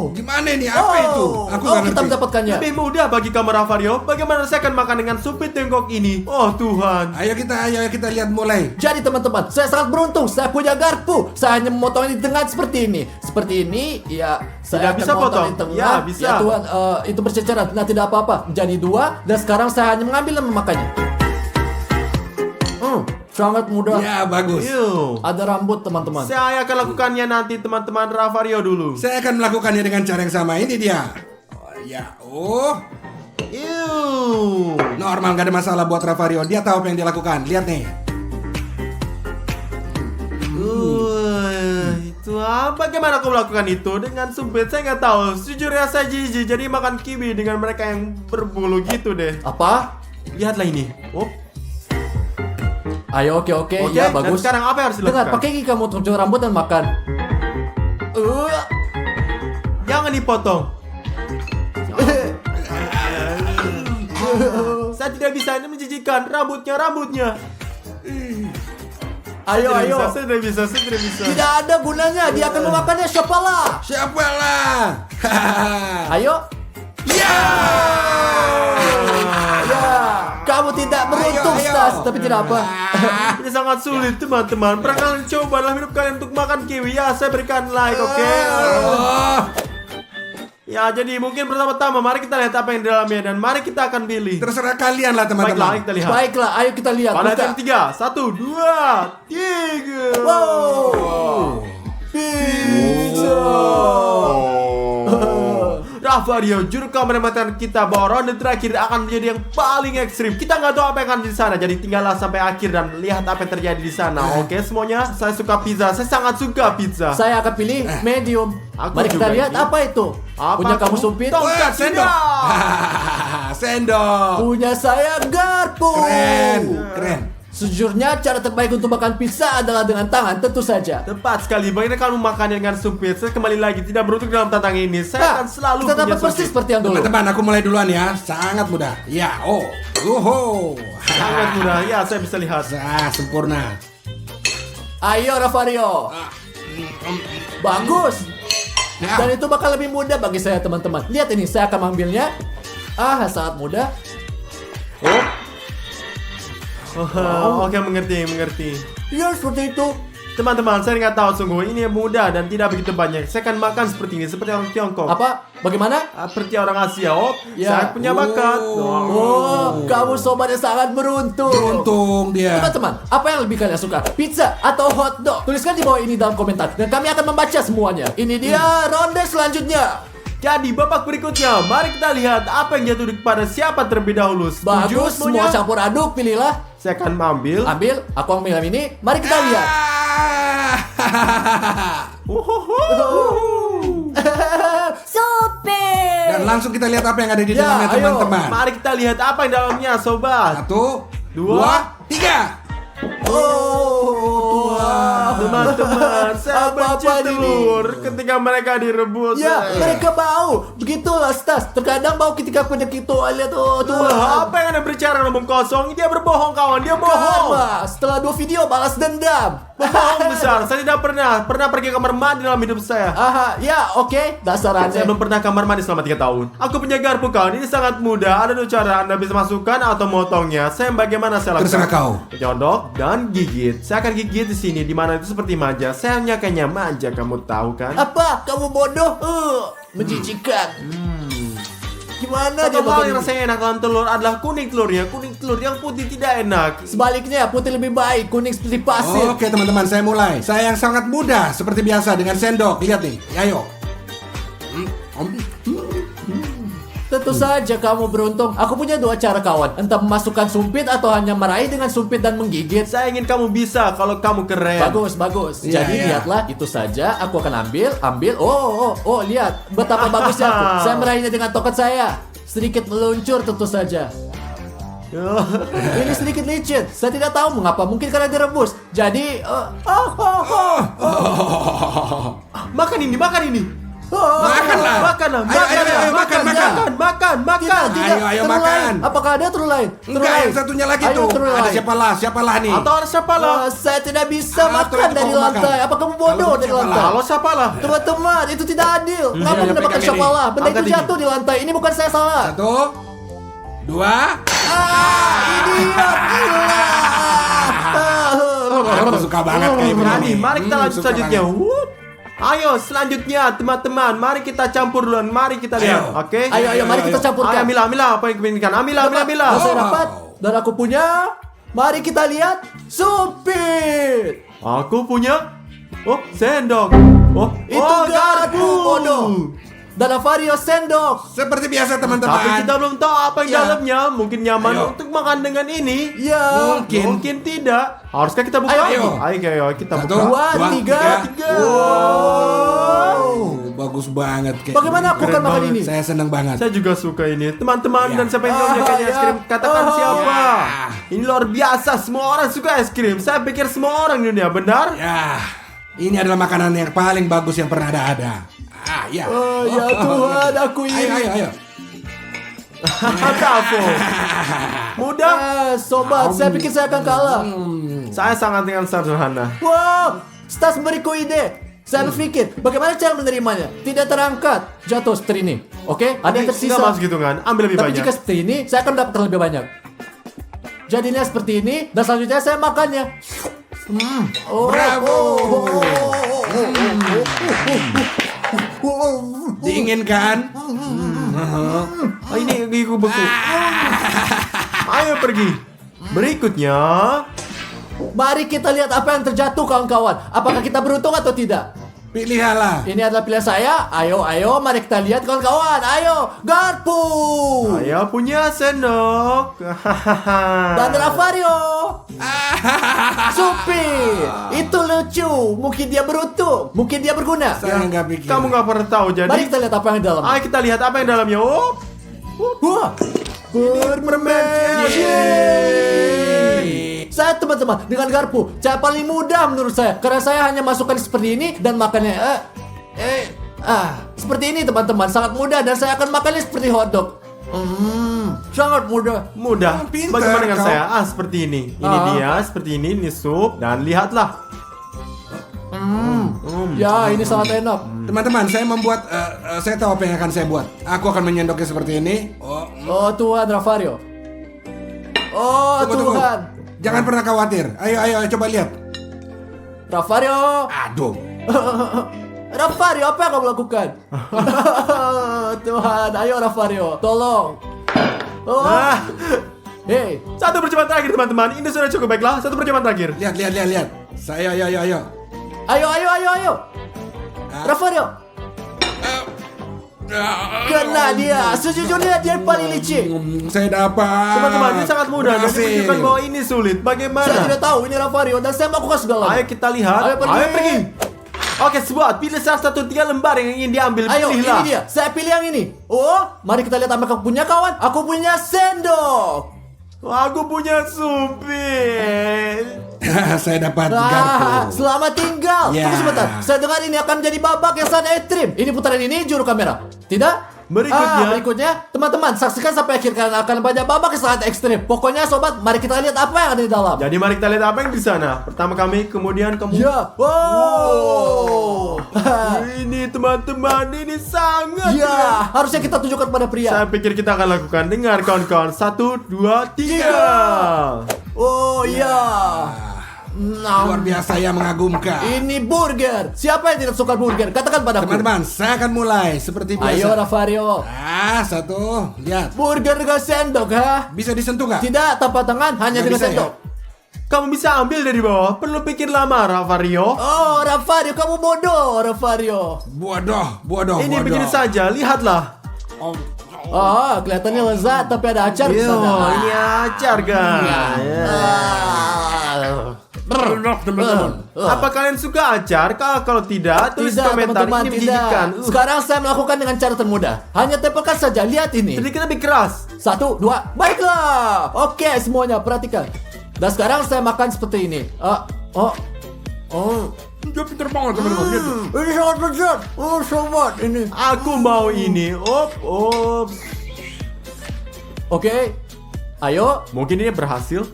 Gimana ini? Apa itu? Aku nggak kita ngerti. mendapatkannya. Lebih mudah bagi kamu Ravario. Bagaimana saya akan makan dengan sumpit Tiongkok ini? Oh Tuhan. Ayo kita lihat mulai. Jadi teman-teman, saya sangat beruntung. Saya punya garpu. Saya hanya memotong di tengah seperti ini. Seperti ini, ya. Saya Tidak akan bisa memotong potong. di tengah. Ya, bisa. Ya Tuhan, itu berceceran. Nah, tidak apa-apa. Menjadi 2. Dan sekarang saya hanya mengambil dan memakannya. Sangat mudah. Ya, bagus. Ew. Ada rambut teman-teman. Saya akan lakukannya nanti teman-teman Ravario dulu. Saya akan melakukannya dengan cara yang sama. Ini dia. Oh, ya. Oh, Ew. normal, nggak ada masalah buat Ravario. Dia tahu apa yang dia lakukan. Lihat nih. Itu apa? Bagaimana aku melakukan itu dengan sumpit? Saya nggak tahu. Sejujurnya saya jijik. Jadi makan kiwi dengan mereka yang berbulu gitu deh. Apa? Lihatlah ini. Oh, Ayo, oke. oke. Ya, Dan bagus. sekarang apa yang harus Dengar, dilakukan? pakai gigi kamu untuk cuci rambut dan makan. Jangan dipotong. Saya tidak bisa, ini menjijikan. Rambutnya. Ayo. Saya tidak bisa. Tidak ada gunanya. Dia akan memakannya. Siapalah? Siapa lah? Ayo. Ya. Ya, kamu tidak beruntung, Ayo. Stas. Tapi tidak apa. Ini sangat sulit teman-teman. Pernah kalian coba dalam hidup kalian untuk makan kiwi? Ya, saya berikan like, oke? Oh, Ya, jadi mungkin pertama-tama mari kita lihat apa yang di dalamnya dan mari kita akan pilih. terserah kalian lah Baiklah, teman-teman. kita lihat. Baiklah, ayo kita lihat. Pada Buka. yang 3, 1, 2, 3. Wow. Pizza. Ravario, juru kameramen kita bahwa ronde terakhir akan menjadi yang paling ekstrim. Kita nggak tahu apa yang akan di sana, jadi tinggallah sampai akhir dan lihat apa yang terjadi di sana. Oke, semuanya. Saya suka pizza. Saya sangat suka pizza. Saya akan pilih medium. Aku Mari kita juga lihat ini. apa itu. Apa Punya aku? kamu sumpit? Tongkat Wah, sendok. sendok. Sendok. Punya saya garpu. Keren. Sejujurnya cara terbaik untuk makan pizza adalah dengan tangan, tentu saja. Tepat sekali. Bagaimana kamu makan dengan sumpit? Saya kembali lagi tidak beruntung dalam tantangan ini. Saya Nah, akan selalu kita punya dapat persis sumpit. seperti yang dulu. Teman-teman, aku mulai duluan ya. Sangat mudah. Ya, Sangat mudah. Ya, saya bisa lihat. Sempurna. Ayo Ravario. Bagus. Ya. Dan itu bakal lebih mudah bagi saya teman-teman. Lihat ini, saya akan mengambilnya. Sangat mudah. Oke, mengerti. Ya seperti itu. Teman-teman, saya nggak tahu sungguh ini mudah dan tidak begitu banyak. Saya akan makan seperti ini, seperti orang Tiongkok. Apa? Bagaimana? Seperti orang Asia. Oh, Ya. saya punya bakat. Oh, kamu sobat yang sangat beruntung. Beruntung dia. Teman-teman, apa yang lebih kalian suka? Pizza atau hotdog? Tuliskan di bawah ini dalam komentar dan kami akan membaca semuanya. Ini dia ronde selanjutnya. Jadi babak berikutnya, mari kita lihat apa yang jatuh kepada siapa terlebih dahulu. Setuju Bagus, semua semuanya? campur aduk, pilihlah. Saya akan mengambil. Ambil, aku ambil yang ini. Mari kita lihat. Supir. Dan langsung kita lihat apa yang ada di Ya, dalamnya ayo. teman-teman. Mari kita lihat apa yang dalamnya, sobat. 1, 2, 2, 3. Oh, Teman-teman, saya benci Apa-apa ini? telur ketika mereka direbus. Ya, mereka bau. Begitulah, Stas. Terkadang bau ketika pergi ke toilet. Oh, Tuhan. Apa yang Anda bicara ngomong kosong? Dia berbohong, kawan. Dia bohong. Karma. Setelah 2 video balas dendam. Bohong besar. Saya tidak pernah pergi kamar mandi dalam hidup saya. Ya, oke. Dasar Saya aja. belum pernah kamar mandi selama 3 tahun. Aku punya garpu, kawan. Ini sangat mudah. Ada 2 cara. Anda bisa masukkan atau motongnya. Saya bagaimana saya lakukan? Terserah kau. Nyodok dan gigit. Saya akan gigit di sini, di mana itu seperti manja. Saya hanya kayaknya manja, kamu tahu kan? Apa? Kamu bodoh? Menjijikan. Gimana dia Satu hal makan yang ini? rasanya enak dalam telur adalah kuning telurnya. Kuning telur yang putih tidak enak. Sebaliknya, putih lebih baik. Kuning seperti pasir. Oke teman-teman, saya mulai. Saya yang sangat mudah seperti biasa dengan sendok. Lihat nih, ayo. Tentu saja kamu beruntung. Aku punya 2 cara kawan. Entah memasukkan sumpit atau hanya meraih dengan sumpit dan menggigit. Saya ingin kamu bisa kalau kamu keren. Bagus. Iya, Jadi iya. lihatlah, itu saja. Aku akan ambil. Oh, lihat betapa bagusnya aku. Saya meraihnya dengan tongkat saya. Sedikit meluncur tentu saja. Ini sedikit licin. Saya tidak tahu mengapa. Mungkin karena direbus. Jadi, Makan ini. Makanlah. Makan. Tidak, Ayo, telur makan. lain. Apakah ada telur lain? Enggak, yang satunya lagi Ayo, tuh. telur Ada lain. siapalah nih? Atau ada siapa lah? Saya tidak bisa Atau makan itu dari kamu makan. lantai. Apa kamu bodoh Kalau dari siapa lantai? Kalau siapa lah? Teman-teman, itu tidak adil. Kenapa iya, mendapatkan pegang ini. syapalah? Benda Angkat itu ini. jatuh di lantai. Ini bukan saya salah. 1, 2. Idiot, gila. Aku suka banget kayak Berani, begini. mari kita lanjut Suka selanjutnya. banget. Wup. Ayo selanjutnya teman-teman, mari kita campur duluan. Mari kita lihat, Ayo. oke? Ayo, mari kita Ayo campurkan. Amila, apa yang kau Amila. Oh, saya Wow. dapat. Dan aku punya. Mari kita lihat. Sumpit. Aku punya. Oh, sendok. Oh, Itu garpu, bodoh. Dan Avario sendok. Seperti biasa teman-teman. Tapi kita belum tahu apa yang Ya. dalamnya. Mungkin nyaman Ayo. untuk makan dengan ini. Ya. Mungkin tidak. Haruskah kita buka? Ayo. Ayo, kita 1, buka. 2, 3. Wow, bagus banget kayak. Bagaimana aku akan makan ini? Saya senang banget. Saya juga suka ini. Teman-teman Ya. dan siapa yang punya kayaknya es krim, katakan Ah, siapa. ya. Ini luar biasa. Semua orang suka es krim. Saya pikir semua orang di dunia, benar? Ya, ini adalah makanan yang paling bagus yang pernah ada. Ya. Oh, ya Tuhan, aku ini. Ayo. Kapo. Mudah. Sobat, saya pikir saya akan kalah. Saya sangat dengan sederhana. Wow, Stas memberiku ide. Saya berpikir, bagaimana cara menerimanya? Tidak terangkat, jatuh seperti ini. Oke, ada yang Nggak tersisa. masuk hitungan. Ambil lebih Tapi banyak. jika seperti ini, saya akan mendapatkan lebih banyak. Jadinya seperti ini, dan selanjutnya saya makannya. Bravo. Oh. Diinginkan? Ini gigi beku. Ayo pergi. Berikutnya. Mari kita lihat apa yang terjatuh kawan-kawan. Apakah kita beruntung atau tidak? Pilihlah. Ini adalah pilihan saya. Ayo, mari kita lihat kawan-kawan. Ayo, garpu. Saya punya sendok. Dan Ravario. Supi. Itu lucu. Mungkin dia beruntung. Mungkin dia berguna. Saya nggak pikir. Kamu nggak pernah tahu jadi. Mari kita lihat apa yang di dalam. Ayo kita lihat apa yang dalamnya. Oh. Wah. Permen. Saya teman-teman dengan garpu cara paling mudah menurut saya karena saya hanya masukkan seperti ini dan makannya seperti ini teman-teman, sangat mudah dan saya akan makannya seperti hotdog. Sangat mudah. Mudah. Pintar Bagaimana dengan kau. saya? Seperti ini. Ini dia, seperti ini sup dan lihatlah. Ya, ini sangat enak. Teman-teman, saya membuat, saya tahu apa yang akan saya buat. Aku akan menyendoknya seperti ini. Oh Tuhan, Ravario. Oh Tunggu. Tuhan. Jangan pernah khawatir. Ayo, coba lihat. Ravario. Aduh. Ravario, apa yang kamu lakukan? Tuhan, ayo Ravario, tolong. Hei, Satu percobaan terakhir teman-teman. Ini sudah cukup baiklah. Satu percobaan terakhir. Lihat. Saya, ayo. ayo. Ravario. Kena dia. Sejujurnya dia yang paling licik. Saya dapat. Teman-teman, ini sangat mudah. Dan Berhasil. menunjukkan bahwa ini sulit. Saya Bagaimana? tidak tahu ini Ravario dan saya melakukan segala. Ayo kita lihat. Ayo pergi. Oke, sebuah pilih salah satu 3 lembar yang ingin diambil. Ayo, Pilihlah. ini dia. Saya pilih yang ini. Oh, mari kita lihat apa kamu punya kawan. Aku punya sendok. Aku punya supir. Saya dapat garpu. Selamat tinggal. Ya. Tunggu sebentar. Saya dengar ini akan menjadi babak yang sangat ekstrim. Ini putaran ini juru kamera. Tidak? Berikutnya, teman-teman saksikan sampai akhir karena akan banyak babak yang sangat ekstrim. Pokoknya sobat, mari kita lihat apa yang ada di dalam. Jadi mari kita lihat apa yang di sana. Pertama kami, kemudian kamu. Ya. Wow. Ini teman-teman, ini sangat. Ya, harusnya kita tunjukkan pada pria. Saya pikir kita akan lakukan. Dengar kawan-kawan. 1, 2, 3. Oh ya. Luar biasa yang mengagumkan. Ini burger. Siapa yang tidak suka burger? Katakan padaku. Teman-teman, saya akan mulai seperti biasa. Ayo Ravario. Satu, lihat. Burger dengan sendok, ha? Bisa disentuh nggak? Tidak tanpa tangan, hanya Nggak dengan bisa, sendok. Kamu bisa ambil dari bawah. Perlu pikir lama, Ravario. Oh, Ravario, kamu bodoh, Ravario. Bodoh. Ini begini saja. Lihatlah. Oh, kelihatannya lezat tapi ada acar di Yo, sana. ini acar guys. Apa kalian suka acar? Kalau tidak, tulis Tidak, komentar. teman-teman, Ini tidak. menjijikan. Sekarang saya melakukan dengan cara termudah. Hanya tempelkan saja, lihat ini. Sedikit lebih keras. 1, 2, baiklah. Oke, semuanya perhatikan. Dan sekarang saya makan seperti ini. Dia pintar banget teman-teman. Gitu. Ini sangat lezat. Oh, sobat, ini. Aku mau ini. Op. Oke. Ayo. Mungkin ini berhasil.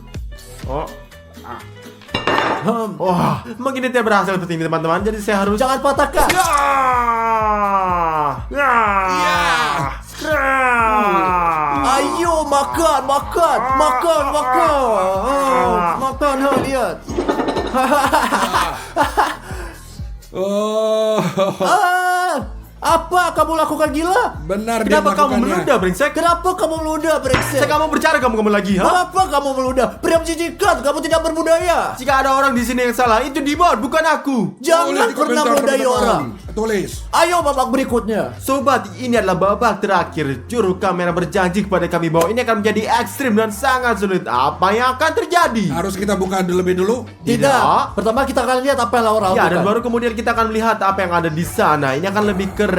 Wah, mungkin ini tidak berhasil seperti ini teman-teman. Jadi saya harus. Jangan patahkan. Ayo makan. Makan, lihat. Oh, Apa kamu lakukan gila? benar dia Kenapa kamu melakukannya. meludah, brengsek? Kenapa kamu meludah, brengsek? Saya kamu berbicara kamu lagi, ha? Kenapa kamu meludah? Pria menjijikan, kamu tidak berbudaya. Jika ada orang di sini yang salah, itu Dimon, bukan aku. Jangan Tulis di pernah komentar, meludahi teman-teman. orang. Tulis. Ayo babak berikutnya. Sobat, ini adalah babak terakhir. Juru kamera berjanji kepada kami bahwa ini akan menjadi ekstrim dan sangat sulit. Apa yang akan terjadi? Harus kita buka lebih dulu. Tidak. Pertama kita akan lihat apa yang Laura Ya, lakukan. dan baru kemudian kita akan melihat apa yang ada di sana. Ini akan lebih keren.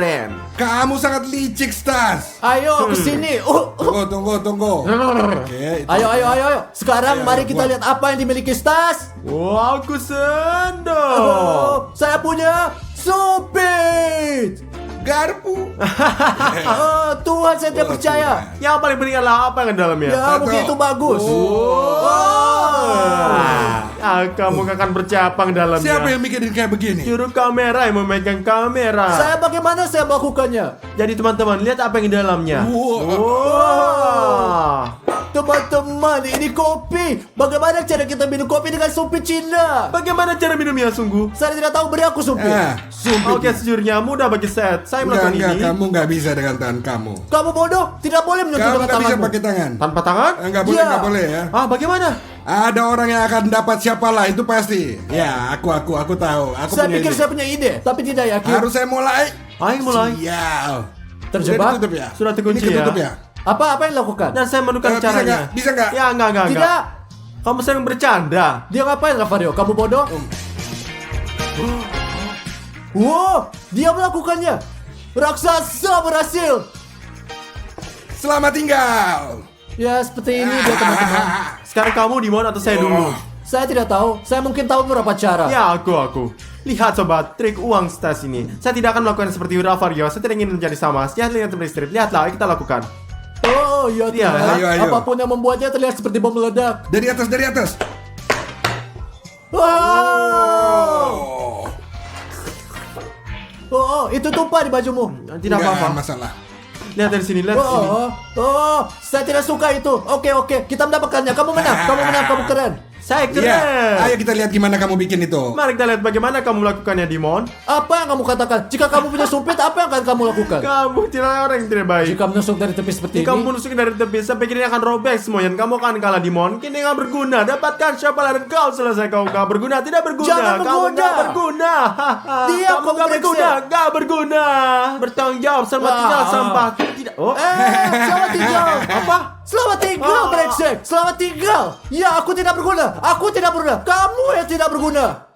Kamu sangat licik, Stas. Ayo ke sini. Tunggu. Oke. itu. Ayo. Sekarang Ayo, mari kita buat. lihat apa yang dimiliki Stas. Wah, aku sendok. Oh, saya punya supit. Garpu. Oh, Tuhan saya tidak percaya. Yang paling penting adalah apa yang ada di dalamnya. Ya, mungkin itu bagus. Kamu akan bercapang dalamnya. Siapa yang bikin kayak begini? Juru kamera yang memegang kamera. Bagaimana saya melakukannya? Jadi teman-teman, lihat apa yang di dalamnya. Wah. Teman-teman, ini kopi. Bagaimana cara kita minum kopi dengan supit Cina? Bagaimana cara minumnya sungguh? Saya tidak tahu, beri aku supit. Sumpit. Oke, sejujurnya mudah bagi Seth. Saya melakukan ini Kamu nggak bisa dengan tangan kamu. Kamu bodoh, tidak boleh menyentuh Kamu dengan nggak bisa tanganmu. pakai tangan. tanpa tangan. Nggak boleh ya. Bagaimana? Ada orang yang akan dapat siapa lah itu pasti. Ya, aku tahu. Aku Saya punya pikir ide. saya punya ide, tapi tidak yakin. Harus saya mulai. Ayo mulai. Sial. Terjebak? Sudah ditutup ya? Sudah terkunci Ini ketutup ya? ya? Apa yang dilakukan? Dan saya menemukan Bisa caranya. nggak? Bisa nggak? Ya, enggak. Tidak. Kamu sering bercanda. Dia ngapain, Rafario? Kamu bodoh? Wow, dia melakukannya. Raksasa berhasil. Selamat tinggal. Ya, seperti ini dia, teman-teman. Sekarang kamu di mana atau saya dulu? Saya tidak tahu. Saya mungkin tahu beberapa cara. Ya, aku. Lihat sobat, trik uang stas ini. Saya tidak akan melakukan seperti Rafario. Saya tidak ingin menjadi sama. Lihat seperti strip. Lihatlah, kita lakukan. Oh, iya, Iya, Tuhan. ayo. Apapun yang membuatnya terlihat seperti bom meledak. Dari atas. Wow. Oh, itu tumpah di bajumu. Tidak Nggak apa-apa. masalah. Lihat dari sini, lihat sini. Saya tidak suka itu. Oke, kita mendapatkannya. Kamu menang, kamu keren. Saya keren. Iya. Ayo kita lihat gimana kamu bikin itu. Mari kita lihat bagaimana kamu melakukannya, Dimon. Apa yang kamu katakan? Jika kamu punya sumpit, apa yang akan kamu lakukan? Kamu tidak orang yang tidak baik. Jika menusuk dari tepi seperti Jika kamu ini, menusuk dari tepi, saya pikir ini akan robek semuanya. Dan kamu akan kalah, Dimon. Kini nggak berguna. Dapatkan siapa dan kau selesai. Kau nggak berguna, tidak berguna. Jangan Kamu berguna. nggak berguna. Diam, Kamu kamu nggak berguna, brengsek. nggak berguna. Bertanggung jawab, selamat tinggal sampah. Tidak. selamat tinggal. Apa? Selamat tinggal, brengsek. Selamat tinggal. Ya, aku tidak berguna. Kamu yang tidak berguna.